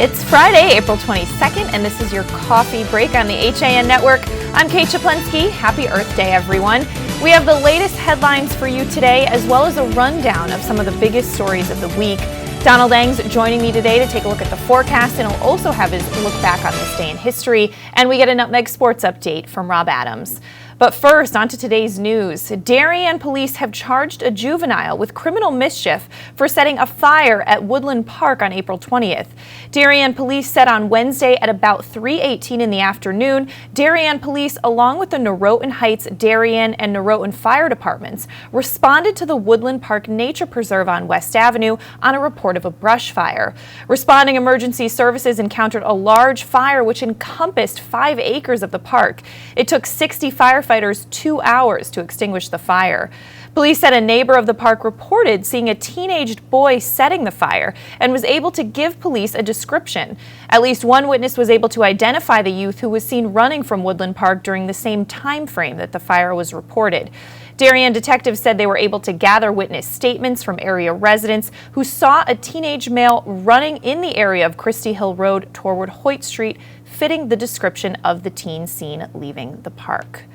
It's Friday, April 22nd, and this is your coffee break on the HAN Network. I'm Kate Czaplinski. Happy Earth Day, everyone. We have the latest headlines for you today, as well as a rundown of some of the biggest stories of the week. Donald Eng's joining me today to take a look at the forecast, and he'll also have his look back on this day in history. And we get a Nutmeg Sports update from Rob Adams. But first, on to today's news. Darien police have charged a juvenile with criminal mischief for setting a fire at Woodland Park on April 20th. Darien police said on Wednesday at about 3:18 in the afternoon, Darien police, along with the Norotan Heights, Darien, and Norotan fire departments, responded to the Woodland Park Nature Preserve on West Avenue on a report of a brush fire. Responding emergency services encountered a large fire which encompassed 5 acres of the park. It took 60 firefighters 2 hours to extinguish the fire. Police said a neighbor of the park reported seeing a teenaged boy setting the fire and was able to give police a description. At least one witness was able to identify the youth who was seen running from Woodland Park during the same time frame that the fire was reported. Darien detectives said they were able to gather witness statements from area residents who saw a teenage male running in the area of Christie Hill Road toward Hoyt Street, fitting the description of the teen seen leaving the park.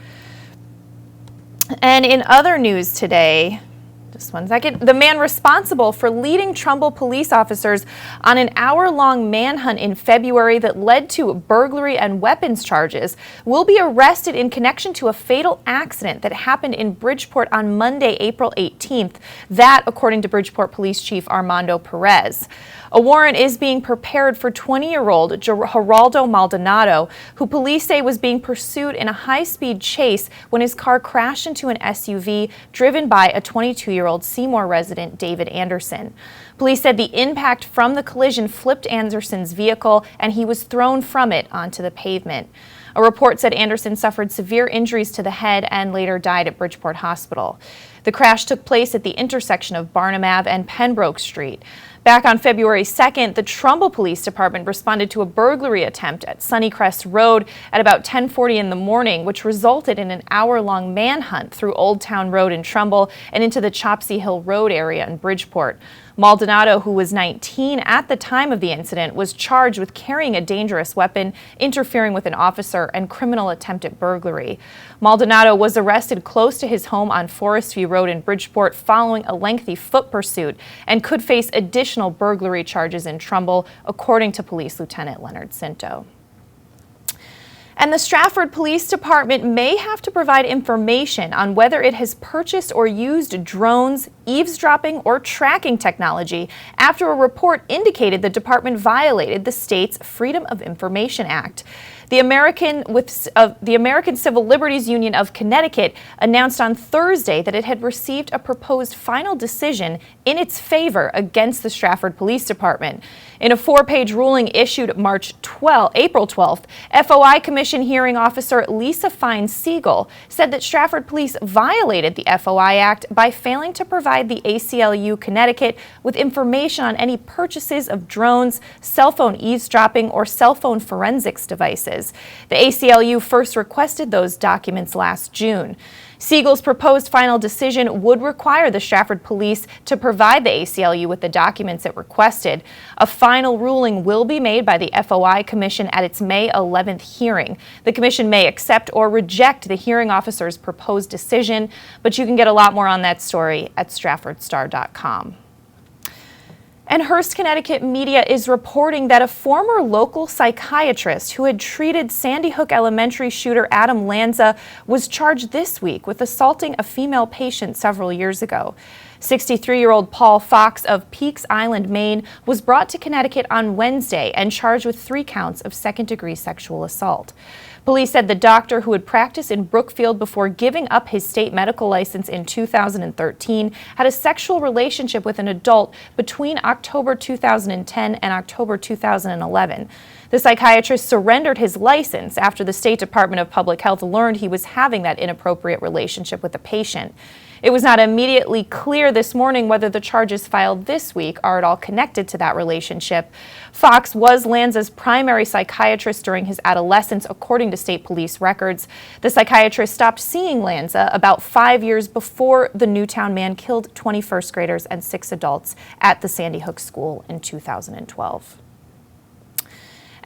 And in other news today, just one second, the man responsible for leading Trumbull police officers on an hour-long manhunt in February that led to burglary and weapons charges will be arrested in connection to a fatal accident that happened in Bridgeport on Monday, April 18th. That, according to Bridgeport Police Chief Armando Perez. A warrant is being prepared for 20-year-old Geraldo Maldonado, who police say was being pursued in a high-speed chase when his car crashed into an SUV driven by a 22-year-old Seymour resident, David Anderson. Police said the impact from the collision flipped Anderson's vehicle, and he was thrown from it onto the pavement. A report said Anderson suffered severe injuries to the head and later died at Bridgeport Hospital. The crash took place at the intersection of Barnum Ave and Pembroke Street. Back on February 2nd, the Trumbull Police Department responded to a burglary attempt at Sunnycrest Road at about 10:40 in the morning, which resulted in an hour-long manhunt through Old Town Road in Trumbull and into the Chopsy Hill Road area in Bridgeport. Maldonado, who was 19 at the time of the incident, was charged with carrying a dangerous weapon, interfering with an officer, and criminal attempt at burglary. Maldonado was arrested close to his home on Forest View Road in Bridgeport following a lengthy foot pursuit and could face additional burglary charges in Trumbull, according to Police Lieutenant Leonard Cinto. And the Stratford Police Department may have to provide information on whether it has purchased or used drones, eavesdropping, or tracking technology after a report indicated the department violated the state's Freedom of Information Act. The American Civil Liberties Union of Connecticut announced on Thursday that it had received a proposed final decision in its favor against the Stratford Police Department. In a 4-page ruling issued April 12th, FOI Commission hearing officer Lisa Fine-Siegel said that Stratford Police violated the FOI Act by failing to provide the ACLU Connecticut with information on any purchases of drones, cell phone eavesdropping, or cell phone forensics devices. The ACLU first requested those documents last June. Siegel's proposed final decision would require the Stratford Police to provide the ACLU with the documents it requested. A final ruling will be made by the FOI Commission at its May 11th hearing. The Commission may accept or reject the hearing officer's proposed decision, but you can get a lot more on that story at stratfordstar.com. And Hearst, Connecticut media is reporting that a former local psychiatrist who had treated Sandy Hook Elementary shooter Adam Lanza was charged this week with assaulting a female patient several years ago. 63-year-old Paul Fox of Peaks Island, Maine, was brought to Connecticut on Wednesday and charged with 3 counts of second-degree sexual assault. Police said the doctor, who had practiced in Brookfield before giving up his state medical license in 2013, had a sexual relationship with an adult between October 2010 and October 2011. The psychiatrist surrendered his license after the State Department of Public Health learned he was having that inappropriate relationship with the patient. It was not immediately clear this morning whether the charges filed this week are at all connected to that relationship. Fox was Lanza's primary psychiatrist during his adolescence, according to state police records. The psychiatrist stopped seeing Lanza about 5 years before the Newtown man killed 20 first graders and 6 adults at the Sandy Hook School in 2012.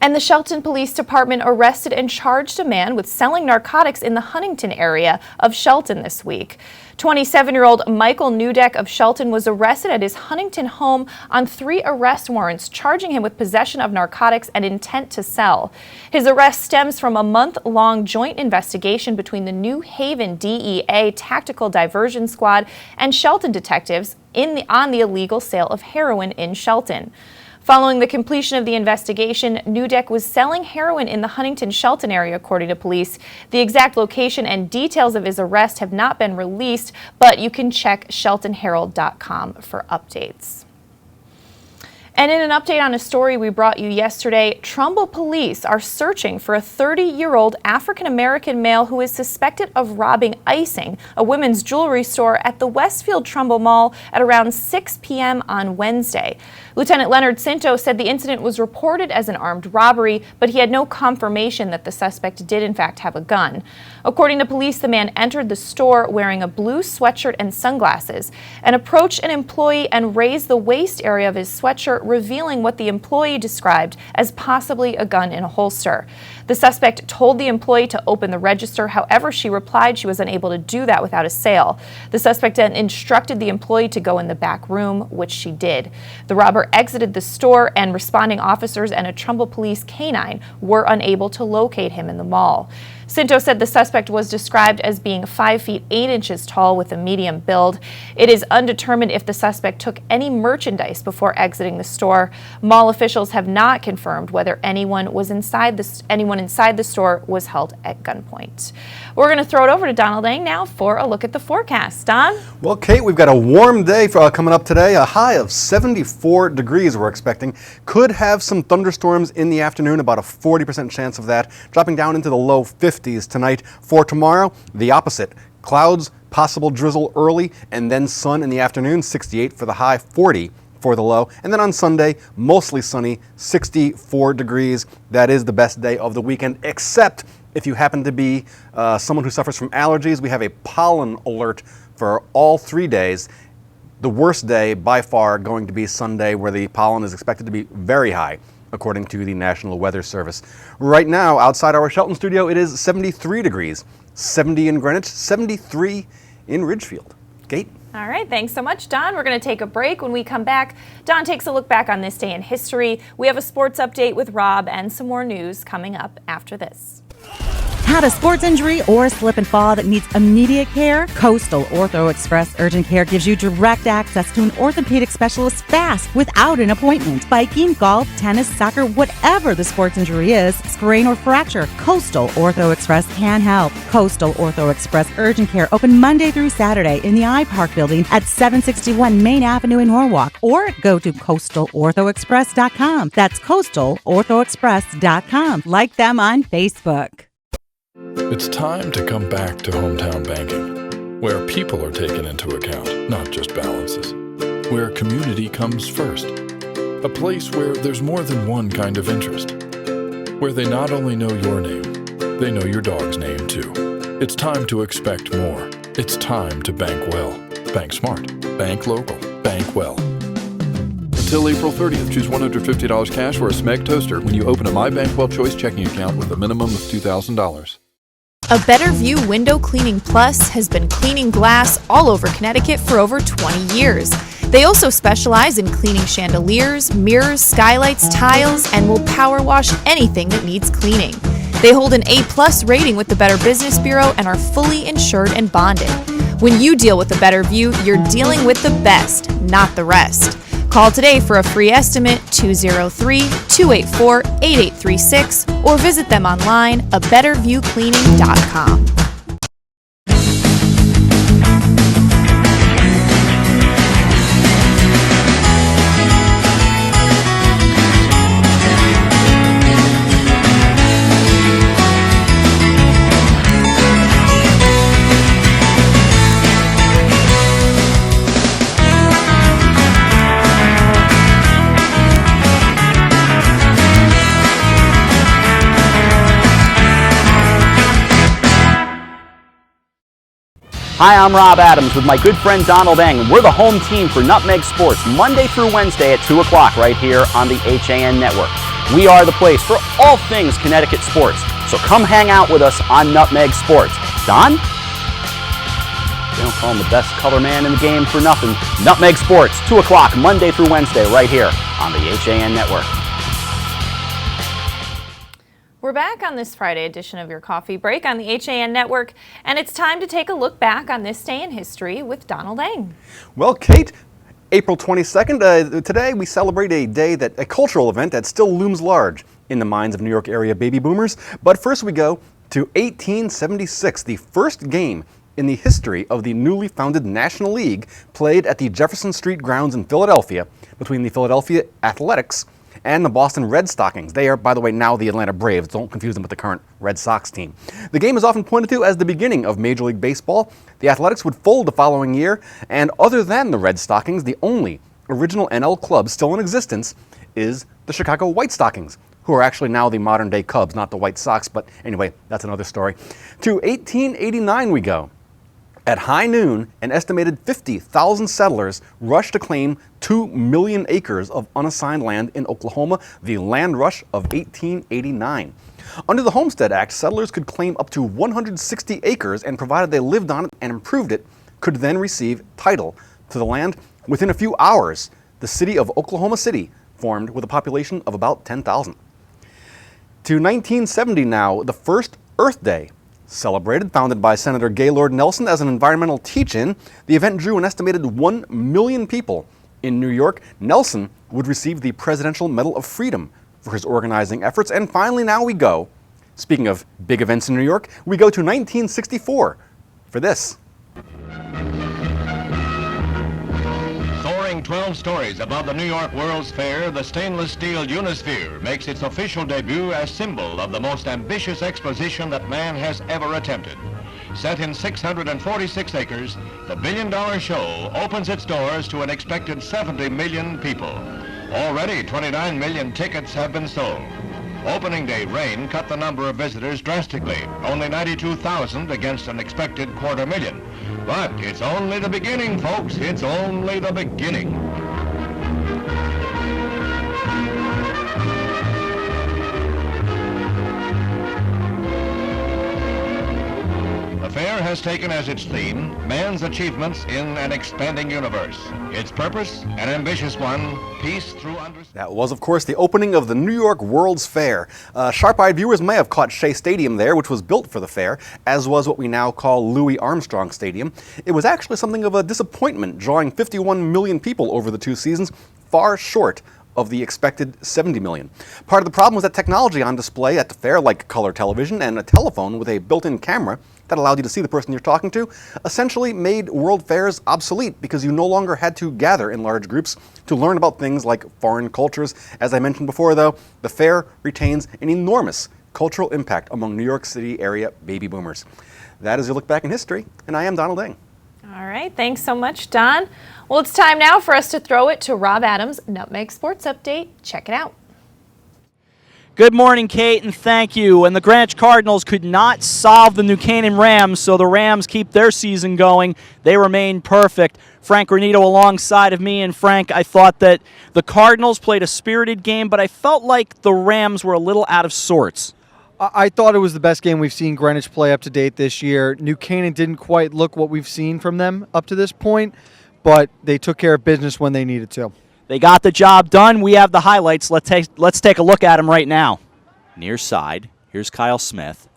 And the Shelton Police Department arrested and charged a man with selling narcotics in the Huntington area of Shelton this week. 27-year-old Michael Newdeck of Shelton was arrested at his Huntington home on 3 arrest warrants, charging him with possession of narcotics and intent to sell. His arrest stems from a month-long joint investigation between the New Haven DEA Tactical Diversion Squad and Shelton detectives on the illegal sale of heroin in Shelton. Following the completion of the investigation, Newdeck was selling heroin in the Huntington-Shelton area, according to police. The exact location and details of his arrest have not been released, but you can check sheltonherald.com for updates. And in an update on a story we brought you yesterday, Trumbull police are searching for a 30-year-old African-American male who is suspected of robbing Icing, a women's jewelry store at the Westfield Trumbull Mall at around 6 p.m. on Wednesday. Lieutenant Leonard Cinto said the incident was reported as an armed robbery, but he had no confirmation that the suspect did in fact have a gun. According to police, the man entered the store wearing a blue sweatshirt and sunglasses and approached an employee and raised the waist area of his sweatshirt, revealing what the employee described as possibly a gun in a holster. The suspect told the employee to open the register. However, she replied she was unable to do that without a sale. The suspect then instructed the employee to go in the back room, which she did. The robber exited the store, and responding officers and a Trumbull police canine were unable to locate him in the mall. Cinto said the suspect was described as being 5 feet 8 inches tall with a medium build. It is undetermined if the suspect took any merchandise before exiting the store. Mall officials have not confirmed whether anyone inside the store was held at gunpoint. We're going to throw it over to Donald Eng now for a look at the forecast. Don? Well, Kate, we've got a warm day coming up today. A high of 74 degrees we're expecting. Could have some thunderstorms in the afternoon, about a 40% chance of that, dropping down into the low 50s tonight. For tomorrow, the opposite. Clouds, possible drizzle early, and then sun in the afternoon, 68 for the high, 40 for the low. And then on Sunday, mostly sunny, 64 degrees. That is the best day of the weekend, except if you happen to be someone who suffers from allergies. We have a pollen alert for all 3 days. The worst day by far going to be Sunday, where the pollen is expected to be very high, according to the National Weather Service. Right now, outside our Shelton studio, it is 73 degrees, 70 in Greenwich, 73 in Ridgefield. Kate? All right, thanks so much, Don. We're going to take a break. When we come back, Don takes a look back on this day in history. We have a sports update with Rob and some more news coming up after this. Had a sports injury or a slip and fall that needs immediate care? Coastal Ortho Express Urgent Care gives you direct access to an orthopedic specialist fast without an appointment. Biking, golf, tennis, soccer, whatever the sports injury is, sprain or fracture, Coastal Ortho Express can help. Coastal Ortho Express Urgent Care open Monday through Saturday in the iPark building at 761 Main Avenue in Norwalk, or go to coastalorthoexpress.com. That's coastalorthoexpress.com. Like them on Facebook. It's time to come back to hometown banking, where people are taken into account, not just balances. Where community comes first. A place where there's more than one kind of interest. Where they not only know your name, they know your dog's name too. It's time to expect more. It's time to bank well. Bank smart. Bank local. Bank well. Until April 30th, choose $150 cash for a Smeg toaster when you open a My Bank Well Choice checking account with a minimum of $2,000. A Better View Window Cleaning Plus has been cleaning glass all over Connecticut for over 20 years. They also specialize in cleaning chandeliers, mirrors, skylights, tiles, and will power wash anything that needs cleaning. They hold an A+ rating with the Better Business Bureau and are fully insured and bonded. When you deal with a Better View, you're dealing with the best, not the rest. Call today for a free estimate, 203-284-8836, or visit them online, abetterviewcleaning.com. Hi, I'm Rob Adams with my good friend Donald Eng, and we're the home team for Nutmeg Sports, Monday through Wednesday at 2 o'clock right here on the HAN Network. We are the place for all things Connecticut sports. So come hang out with us on Nutmeg Sports. Don? They don't call him the best color man in the game for nothing. Nutmeg Sports, 2 o'clock, Monday through Wednesday, right here on the HAN Network. We're back on this Friday edition of your Coffee Break on the HAN Network, and it's time to take a look back on this day in history with Donald Eng. Well, Kate, April 22nd, today we celebrate a cultural event that still looms large in the minds of New York area baby boomers. But first we go to 1876, the first game in the history of the newly founded National League played at the Jefferson Street grounds in Philadelphia between the Philadelphia Athletics and the Boston Red Stockings. They are, by the way, now the Atlanta Braves. Don't confuse them with the current Red Sox team. The game is often pointed to as the beginning of Major League Baseball. The Athletics would fold the following year, and other than the Red Stockings, the only original NL club still in existence is the Chicago White Stockings, who are actually now the modern-day Cubs, not the White Sox, but anyway, that's another story. To 1889 we go. At high noon, an estimated 50,000 settlers rushed to claim 2 million acres of unassigned land in Oklahoma, the land rush of 1889. Under the Homestead Act, settlers could claim up to 160 acres and, provided they lived on it and improved it, could then receive title to the land. Within a few hours, the city of Oklahoma City formed with a population of about 10,000. To 1970 now, the first Earth Day celebrated, founded by Senator Gaylord Nelson as an environmental teach-in. The event drew an estimated 1 million people in New York. Nelson would receive the Presidential Medal of Freedom for his organizing efforts. And finally, now we go, speaking of big events in New York, we go to 1964 for this. Soaring 12 stories above the New York World's Fair, the stainless steel Unisphere makes its official debut as symbol of the most ambitious exposition that man has ever attempted. Set in 646 acres, the billion-dollar show opens its doors to an expected 70 million people. Already 29 million tickets have been sold. Opening day rain cut the number of visitors drastically, only 92,000 against an expected 250,000. But it's only the beginning, folks. It's only the beginning. The fair has taken as its theme man's achievements in an expanding universe. Its purpose, an ambitious one, peace through understanding. That was, of course, the opening of the New York World's Fair. Sharp-eyed viewers may have caught Shea Stadium there, which was built for the fair, as was what we now call Louis Armstrong Stadium. It was actually something of a disappointment, drawing 51 million people over the 2 seasons, far short of the expected 70 million. Part of the problem was that technology on display at the fair, like color television and a telephone with a built-in camera that allowed you to see the person you're talking to, essentially made world fairs obsolete because you no longer had to gather in large groups to learn about things like foreign cultures. As I mentioned before, though, the fair retains an enormous cultural impact among New York City area baby boomers. That is your look back in history, and I am Donald Eng. All right, thanks so much, Don. Well, it's time now for us to throw it to Rob Adams' Nutmeg Sports Update. Check it out. Good morning, Kate, and thank you. And the Greenwich Cardinals could not solve the New Canaan Rams, so the Rams keep their season going. They remain perfect. Frank Granito alongside of me, and Frank, I thought that the Cardinals played a spirited game, but I felt like the Rams were a little out of sorts. I thought it was the best game we've seen Greenwich play up to date this year. New Canaan didn't quite look what we've seen from them up to this point, but they took care of business when they needed to. They got the job done. We have the highlights. Let's take a look at them right now. Near side, here's Kyle Smith.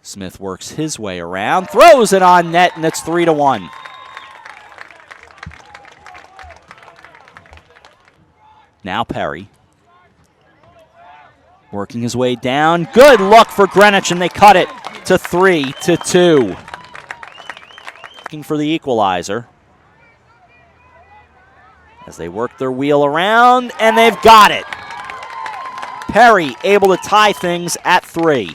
Smith works his way around, throws it on net, and it's 3-1. Now Perry. Working his way down. Good luck for Greenwich, and they cut it to 3-2. Looking for the equalizer. As they work their wheel around, and they've got it. Perry able to tie things at 3.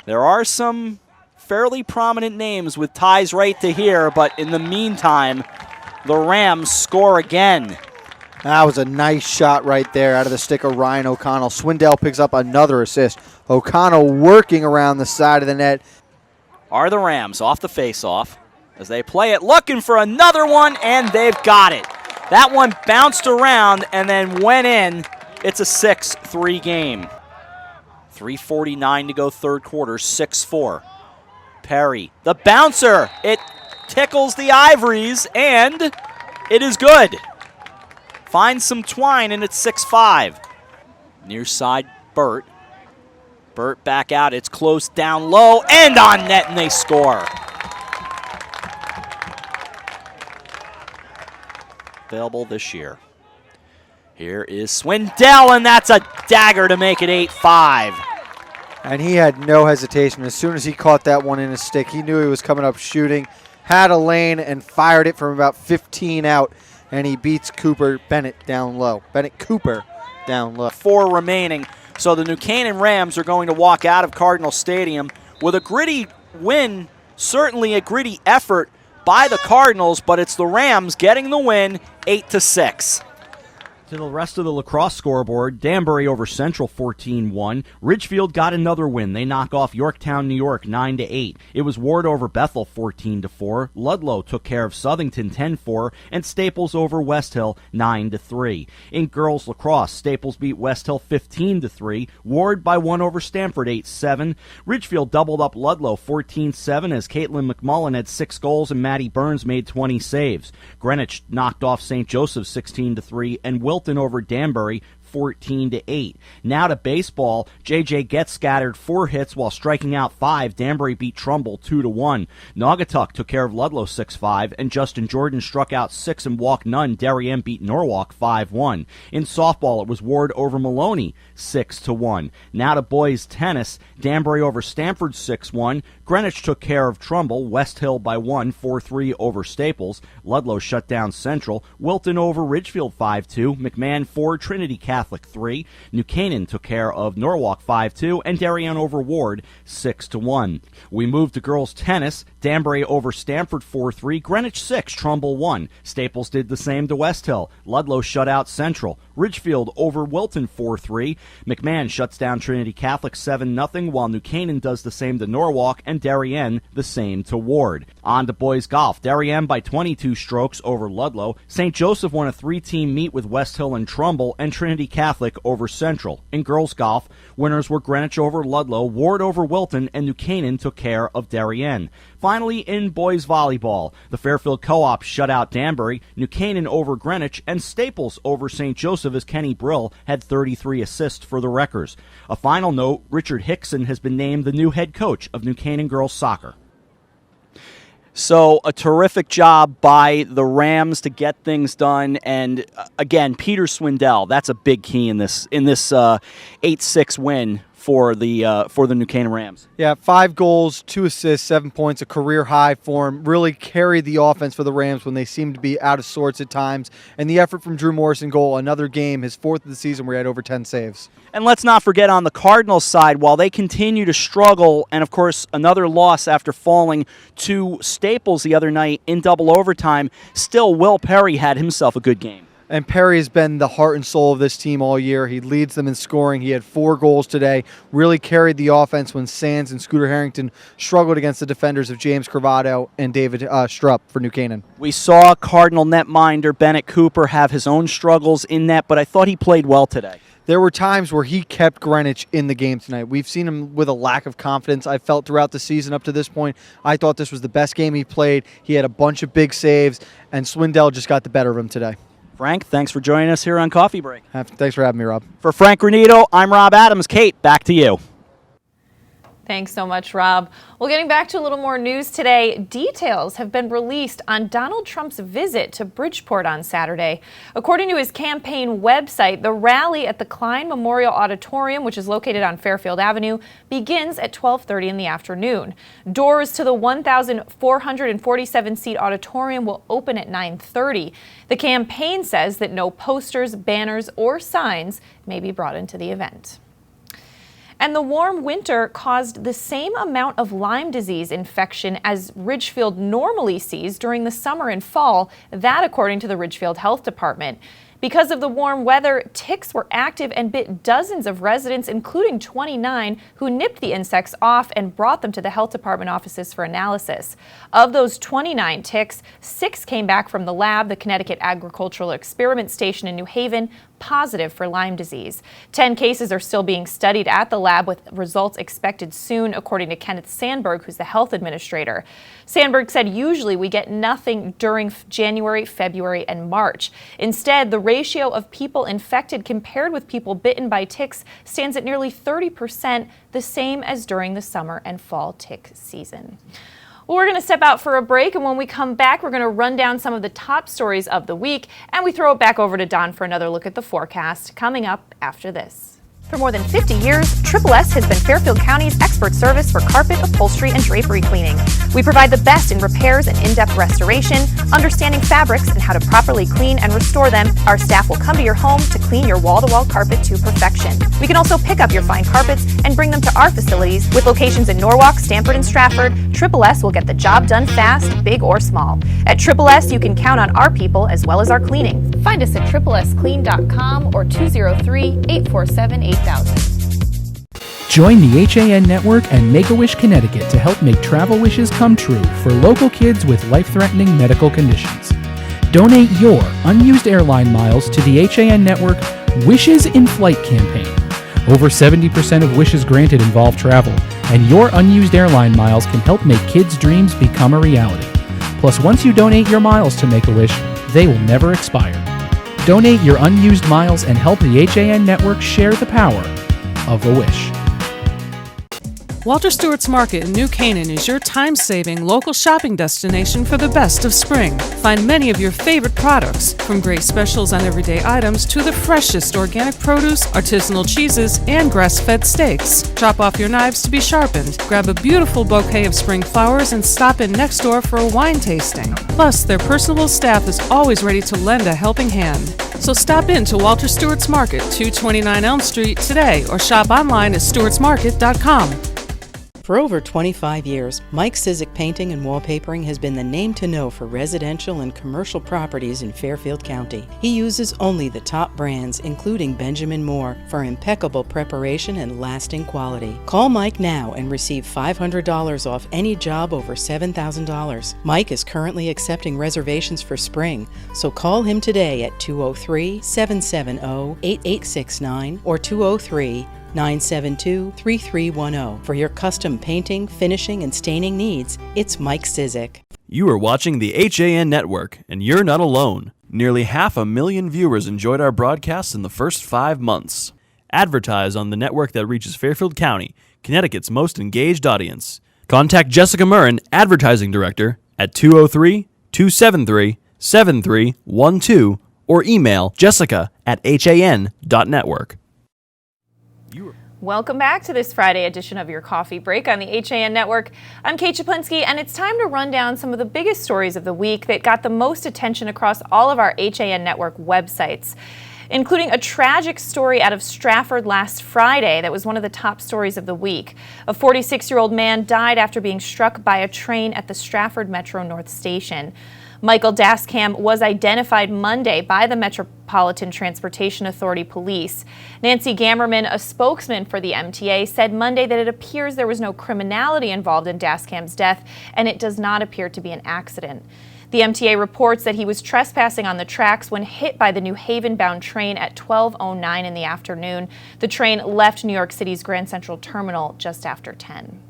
There are some fairly prominent names with ties right to here, but in the meantime, the Rams score again. That was a nice shot right there out of the stick of Ryan O'Connell. Swindell picks up another assist. O'Connell working around the side of the net. Are the Rams off the faceoff as they play it, looking for another one, and they've got it. That one bounced around and then went in. It's a 6-3 game. 3:49 to go third quarter, 6-4. Perry, the bouncer. It tickles the Ivories, and it is good. Finds some twine, and it's 6-5. Near side, Burt. Burt back out. It's close, down low, and on net, and they score. Available this year. Here is Swindell, and that's a dagger to make it 8-5. And he had no hesitation. As soon as he caught that one in his stick, he knew he was coming up shooting, had a lane, and fired it from about 15 out, and he beats Bennett down low. Bennett Cooper down low. 4 remaining. So the New Canaan Rams are going to walk out of Cardinal Stadium with a gritty win, certainly a gritty effort by the Cardinals, but it's the Rams getting the win 8-6. To the rest of the lacrosse scoreboard, Danbury over Central 14-1. Ridgefield got another win. They knock off Yorktown, New York 9-8. It was Ward over Bethel 14-4. Ludlow took care of Southington 10-4, and Staples over West Hill 9-3. In girls lacrosse, Staples beat West Hill 15-3. Ward by 1 over Stamford 8-7. Ridgefield doubled up Ludlow 14-7 as Caitlin McMullen had 6 goals and Maddie Burns made 20 saves. Greenwich knocked off St. Joseph 16-3, and Wilton over Danbury 14-8. Now to baseball. JJ Getz scattered 4 hits while striking out 5. Danbury beat Trumbull 2-1. Naugatuck took care of Ludlow 6-5, and Justin Jordan struck out 6 and walked none. Darien beat Norwalk 5-1. In softball, it was Ward over Maloney 6-1. Now to boys tennis. Danbury over Stamford 6-1. Greenwich took care of Trumbull. West Hill by 1, 4-3 over Staples. Ludlow shut down Central. Wilton over Ridgefield 5-2. McMahon 4, Trinity Catholic 3. New Canaan took care of Norwalk 5-2, and Darien over Ward 6-1. We move to girls tennis. Danbury over Stamford 4-3. Greenwich 6, Trumbull 1. Staples did the same to West Hill. Ludlow shut out Central. Ridgefield over Wilton 4-3. McMahon shuts down Trinity Catholic 7-0, while New Canaan does the same to Norwalk, and Darien the same to Ward. On to boys golf. Darien by 22 strokes over Ludlow. St. Joseph won a 3-team meet with West Hill and Trumbull, and Trinity Catholic over Central. In girls golf, winners were Greenwich over Ludlow, Ward over Wilton, and New Canaan took care of Darien. Finally, in boys volleyball, the Fairfield Co-op shut out Danbury, New Canaan over Greenwich, and Staples over St. Joseph as Kenny Brill had 33 assists for the Wreckers. A final note, Richard Hickson has been named the new head coach of New Canaan girls soccer. So a terrific job by the Rams to get things done, and again, Peter Swindell, that's a big key in this 8-6 win for the New Canaan Rams. Yeah, 5 goals, 2 assists, 7 points, a career high for him. Really carried the offense for the Rams when they seemed to be out of sorts at times. And the effort from Drew Morris in goal, another game, his 4th of the season where he had over 10 saves. And let's not forget on the Cardinals side, while they continue to struggle, and of course another loss after falling to Staples the other night in double overtime, still Will Perry had himself a good game. And Perry has been the heart and soul of this team all year. He leads them in scoring. He had 4 goals today. Really carried the offense when Sands and Scooter Harrington struggled against the defenders of James Cravado and David Strupp for New Canaan. We saw Cardinal netminder Bennett Cooper have his own struggles in net, but I thought he played well today. There were times where he kept Greenwich in the game tonight. We've seen him with a lack of confidence, I felt, throughout the season up to this point. I thought this was the best game he played. He had a bunch of big saves, and Swindell just got the better of him today. Frank, thanks for joining us here on Coffee Break. Thanks for having me, Rob. For Frank Granito, I'm Rob Adams. Kate, back to you. Thanks so much, Rob. Well, getting back to a little more news today, details have been released on Donald Trump's visit to Bridgeport on Saturday. According to his campaign website, the rally at the Klein Memorial Auditorium, which is located on Fairfield Avenue, begins at 12:30 in the afternoon. Doors to the 1,447-seat auditorium will open at 9:30. The campaign says that no posters, banners, or signs may be brought into the event. And the warm winter caused the same amount of Lyme disease infection as Ridgefield normally sees during the summer and fall, that according to the Ridgefield Health Department. Because of the warm weather, ticks were active and bit dozens of residents, including 29, who nipped the insects off and brought them to the health department offices for analysis. Of those 29 ticks, 6 came back from the lab, the Connecticut Agricultural Experiment Station in New Haven, positive for Lyme disease. 10 cases are still being studied at the lab, with results expected soon, according to Kenneth Sandberg, who's the health administrator. Sandberg said usually we get nothing during January, February, and March. Instead, the ratio of people infected compared with people bitten by ticks stands at nearly 30%, the same as during the summer and fall tick season. Well, we're going to step out for a break, and when we come back, we're going to run down some of the top stories of the week, and we throw it back over to Don for another look at the forecast coming up after this. For more than 50 years, Triple S has been Fairfield County's expert service for carpet, upholstery, and drapery cleaning. We provide the best in repairs and in-depth restoration, understanding fabrics and how to properly clean and restore them. Our staff will come to your home to clean your wall-to-wall carpet to perfection. We can also pick up your fine carpets and bring them to our facilities. With locations in Norwalk, Stamford, and Stratford, Triple S will get the job done fast, big or small. At Triple S, you can count on our people as well as our cleaning. Find us at triplesclean.com or 203-847-8000. Join the HAN Network and Make-A-Wish Connecticut to help make travel wishes come true for local kids with life-threatening medical conditions. Donate your unused airline miles to the HAN Network Wishes in Flight campaign. Over 70% of wishes granted involve travel, and your unused airline miles can help make kids' dreams become a reality. Plus, once you donate your miles to Make-A-Wish, they will never expire. Donate your unused miles and help the HAN Network share the power of a wish. Walter Stewart's Market in New Canaan is your time-saving local shopping destination for the best of spring. Find many of your favorite products, from great specials on everyday items to the freshest organic produce, artisanal cheeses, and grass-fed steaks. Chop off your knives to be sharpened. Grab a beautiful bouquet of spring flowers and stop in next door for a wine tasting. Plus, their personable staff is always ready to lend a helping hand. So stop in to Walter Stewart's Market, 229 Elm Street today, or shop online at stewartsmarket.com. For over 25 years, Mike Cizik Painting and Wallpapering has been the name to know for residential and commercial properties in Fairfield County. He uses only the top brands, including Benjamin Moore, for impeccable preparation and lasting quality. Call Mike now and receive $500 off any job over $7,000. Mike is currently accepting reservations for spring, so call him today at 203-770-8869 or 203-972-3310. For your custom painting, finishing, and staining needs, it's Mike Cizik. You are watching the HAN Network, and you're not alone. Nearly 500,000 viewers enjoyed our broadcasts in the first 5 months. Advertise on the network that reaches Fairfield County, Connecticut's most engaged audience. Contact Jessica Murrin, Advertising Director, at 203-273-7312 or email jessica@han.network. Welcome back to this Friday edition of your Coffee Break on the HAN Network. I'm Kate Czaplinski, and it's time to run down some of the biggest stories of the week that got the most attention across all of our HAN Network websites, including a tragic story out of Stratford last Friday that was one of the top stories of the week. A 46-year-old man died after being struck by a train at the Stratford Metro North Station. Michael Dascam was identified Monday by the Metropolitan Transportation Authority police. Nancy Gammerman, a spokesman for the MTA, said Monday that it appears there was no criminality involved in Dascam's death, and it does not appear to be an accident. The MTA reports that he was trespassing on the tracks when hit by the New Haven-bound train at 12:09 in the afternoon. The train left New York City's Grand Central Terminal just after 10.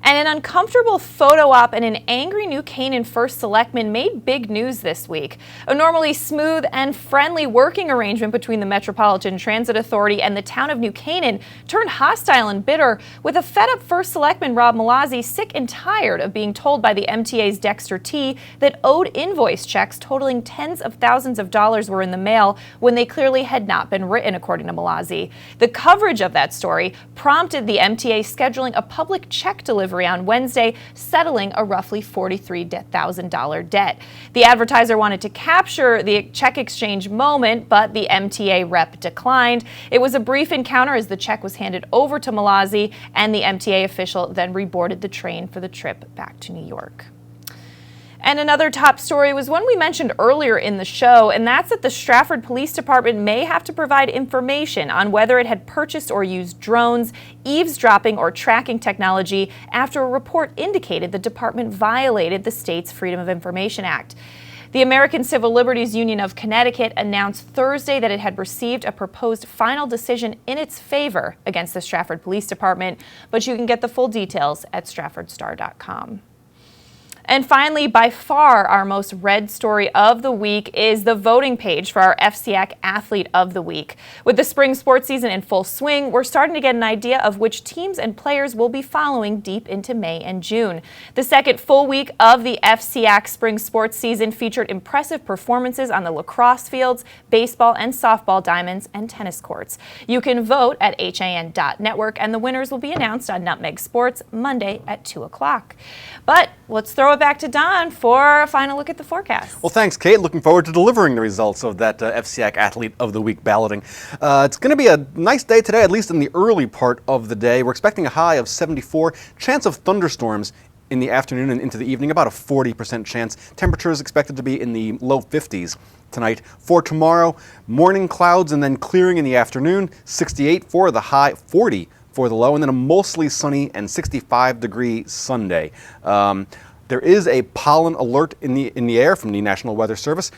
And an uncomfortable photo op and an angry New Canaan First Selectman made big news this week. A normally smooth and friendly working arrangement between the Metropolitan Transit Authority and the town of New Canaan turned hostile and bitter, with a fed-up First Selectman Rob Malazzi sick and tired of being told by the MTA's Dexter T that owed invoice checks totaling tens of thousands of dollars were in the mail when they clearly had not been written, according to Malazzi. The coverage of that story prompted the MTA scheduling a public check delivery on Wednesday, settling a roughly $43,000 debt. The advertiser wanted to capture the check exchange moment, but the MTA rep declined. It was a brief encounter as the check was handed over to Malazzi, and the MTA official then reboarded the train for the trip back to New York. And another top story was one we mentioned earlier in the show, and that's that the Stratford Police Department may have to provide information on whether it had purchased or used drones, eavesdropping, or tracking technology after a report indicated the department violated the state's Freedom of Information Act. The American Civil Liberties Union of Connecticut announced Thursday that it had received a proposed final decision in its favor against the Stratford Police Department, but you can get the full details at stratfordstar.com. And finally, by far our most read story of the week is the voting page for our FCAC Athlete of the Week. With the spring sports season in full swing, we're starting to get an idea of which teams and players we'll be following deep into May and June. The second full week of the FCAC spring sports season featured impressive performances on the lacrosse fields, baseball and softball diamonds, and tennis courts. You can vote at HAN.network, and the winners will be announced on Nutmeg Sports Monday at 2 o'clock. But let's throw it back to Don for a final look at the forecast. Well, thanks, Kate. Looking forward to delivering the results of that FCAC Athlete of the Week balloting. It's going to be a nice day today, at least in the early part of the day. We're expecting a high of 74, chance of thunderstorms in the afternoon and into the evening, about a 40% chance. Temperature is expected to be in the low 50s tonight. For tomorrow, morning clouds and then clearing in the afternoon, 68 for the high, 40 for the low, and then a mostly sunny and 65-degree Sunday. There is a pollen alert in the air from the National Weather Service.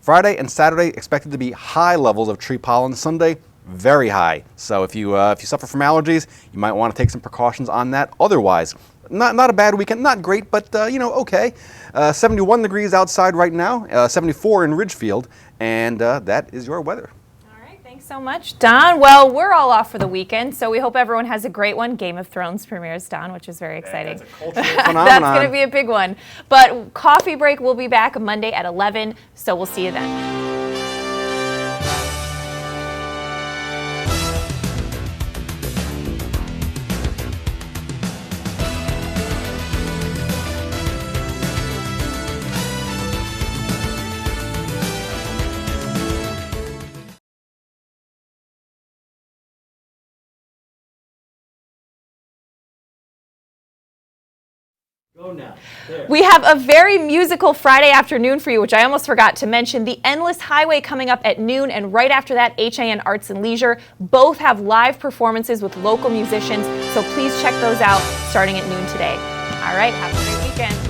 Friday and Saturday expected to be high levels of tree pollen. Sunday, very high. So if you suffer from allergies, you might want to take some precautions on that. Otherwise, not a bad weekend, not great, but okay. 71 degrees outside right now, 74 in Ridgefield, and that is your weather. Thanks so much, Don. Well, we're all off for the weekend, so we hope everyone has a great one. Game of Thrones premieres, Don, which is very exciting. That's a cultural phenomenon. That's going to be a big one. But Coffee Break will be back Monday at 11, so we'll see you then. Go now. There. We have a very musical Friday afternoon for you, which I almost forgot to mention. The Endless Highway coming up at noon, and right after that, HAN Arts and Leisure. Both have live performances with local musicians, so please check those out starting at noon today. All right, have a great weekend.